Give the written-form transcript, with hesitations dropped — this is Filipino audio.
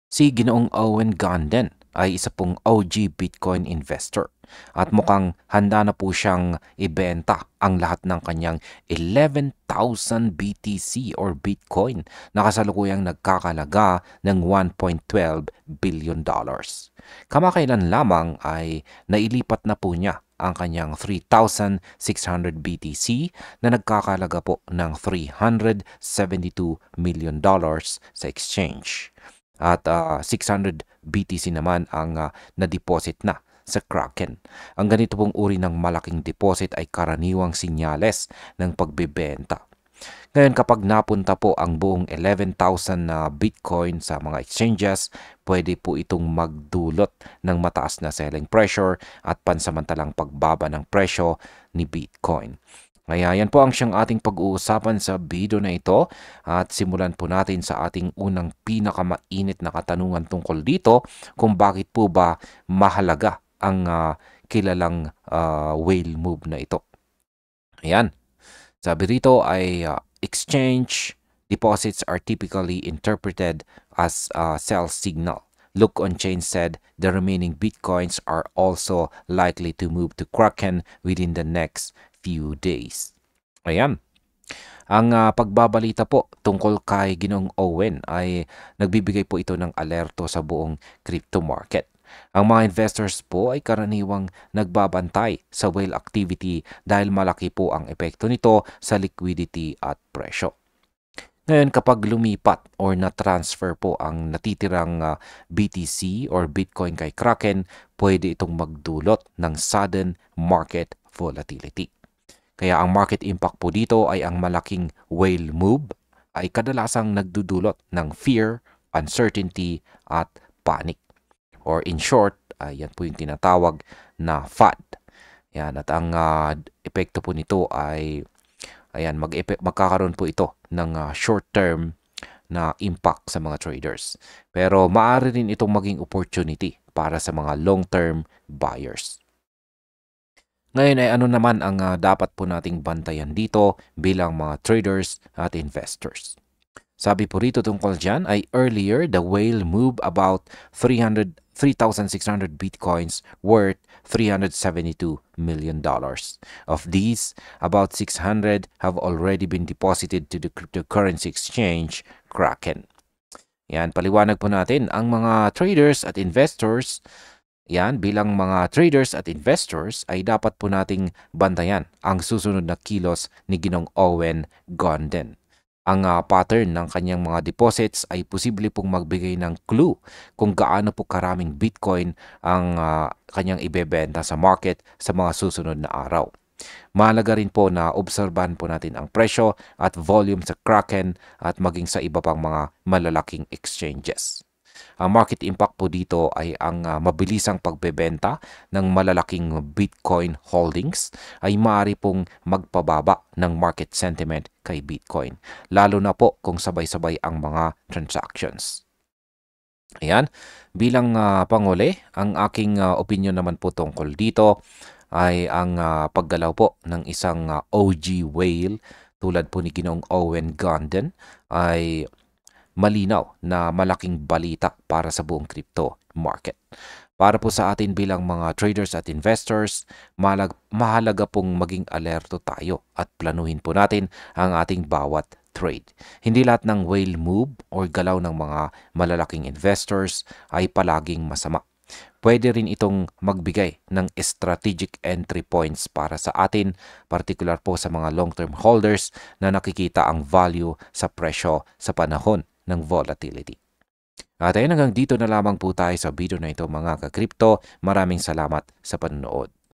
Si Ginoong Owen Ganden ay isa pong OG Bitcoin investor at mukhang handa na po siyang ibenta ang lahat ng kanyang 11,000 BTC or Bitcoin na kasalukuyang nagkakalaga ng $1.12 billion. Kamakailan lamang ay nailipat na po niya ang kanyang 3,600 BTC na nagkakalaga po ng $372 million sa exchange. At 600 BTC naman ang na-deposit na sa Kraken. Ang ganito pong uri ng malaking deposit ay karaniwang sinyales ng pagbebenta. Ngayon kapag napunta po ang buong 11,000 na Bitcoin sa mga exchanges, pwede po itong magdulot ng mataas na selling pressure at pansamantalang pagbaba ng presyo ni Bitcoin. Kaya yan po ang siyang ating pag-uusapan sa video na ito at simulan po natin sa ating unang pinakamainit na katanungan tungkol dito kung bakit po ba mahalaga ang kilalang whale move na ito. Ayan, sabi rito ay exchange deposits are typically interpreted as a sell signal. Look on Chain said the remaining Bitcoins are also likely to move to Kraken within the next few days. Ayan. Ang pagbabalita po tungkol kay Ginoong Owen ay nagbibigay po ito ng alerto sa buong crypto market. Ang mga investors po ay karaniwang nagbabantay sa whale activity dahil malaki po ang epekto nito sa liquidity at presyo. Ngayon kapag lumipat or na-transfer po ang natitirang BTC or Bitcoin kay Kraken, pwede itong magdulot ng sudden market volatility. Kaya ang market impact po dito ay ang malaking whale move ay kadalasang nagdudulot ng fear, uncertainty at panic. Or in short, yan po yung tinatawag na FUD. Yan, at ang epekto po nito ay ayan, magkakaroon po ito ng short-term na impact sa mga traders. Pero maaari rin itong maging opportunity para sa mga long-term buyers. Ngayon ay ano naman ang dapat po nating bantayan dito bilang mga traders at investors. Sabi po rito tungkol dyan ay earlier the whale moved about 3,600 Bitcoins worth $372 million. Of these, about 600 have already been deposited to the cryptocurrency exchange Kraken. Yan, paliwanag po natin ang mga traders at investors. Yan, bilang mga traders at investors ay dapat po nating bantayan ang susunod na kilos ni Ginoong Owen Ganden. Ang pattern ng kanyang mga deposits ay posible pong magbigay ng clue kung gaano po karaming Bitcoin ang kanyang ibebenta sa market sa mga susunod na araw. Mahalaga rin po na obserbahan po natin ang presyo at volume sa Kraken at maging sa iba pang mga malalaking exchanges. Ang market impact po dito ay ang mabilisang pagbebenta ng malalaking Bitcoin holdings ay maaari pong magpababa ng market sentiment kay Bitcoin, lalo na po kung sabay-sabay ang mga transactions. Ayan, bilang panghuli, ang aking opinion naman po tungkol dito ay ang paggalaw po ng isang OG whale tulad po ni Ginoong Owen Ganden ay malinaw na malaking balita para sa buong crypto market. Para po sa atin bilang mga traders at investors, mahalaga pong maging alerto tayo at planuhin po natin ang ating bawat trade. Hindi lahat ng whale move or galaw ng mga malalaking investors ay palaging masama. Pwede rin itong magbigay ng strategic entry points para sa atin, particular po sa mga long-term holders na nakikita ang value sa presyo sa panahon ng volatility. At ayun, hanggang dito na lamang po tayo sa video na ito mga ka-crypto. Maraming salamat sa panonood.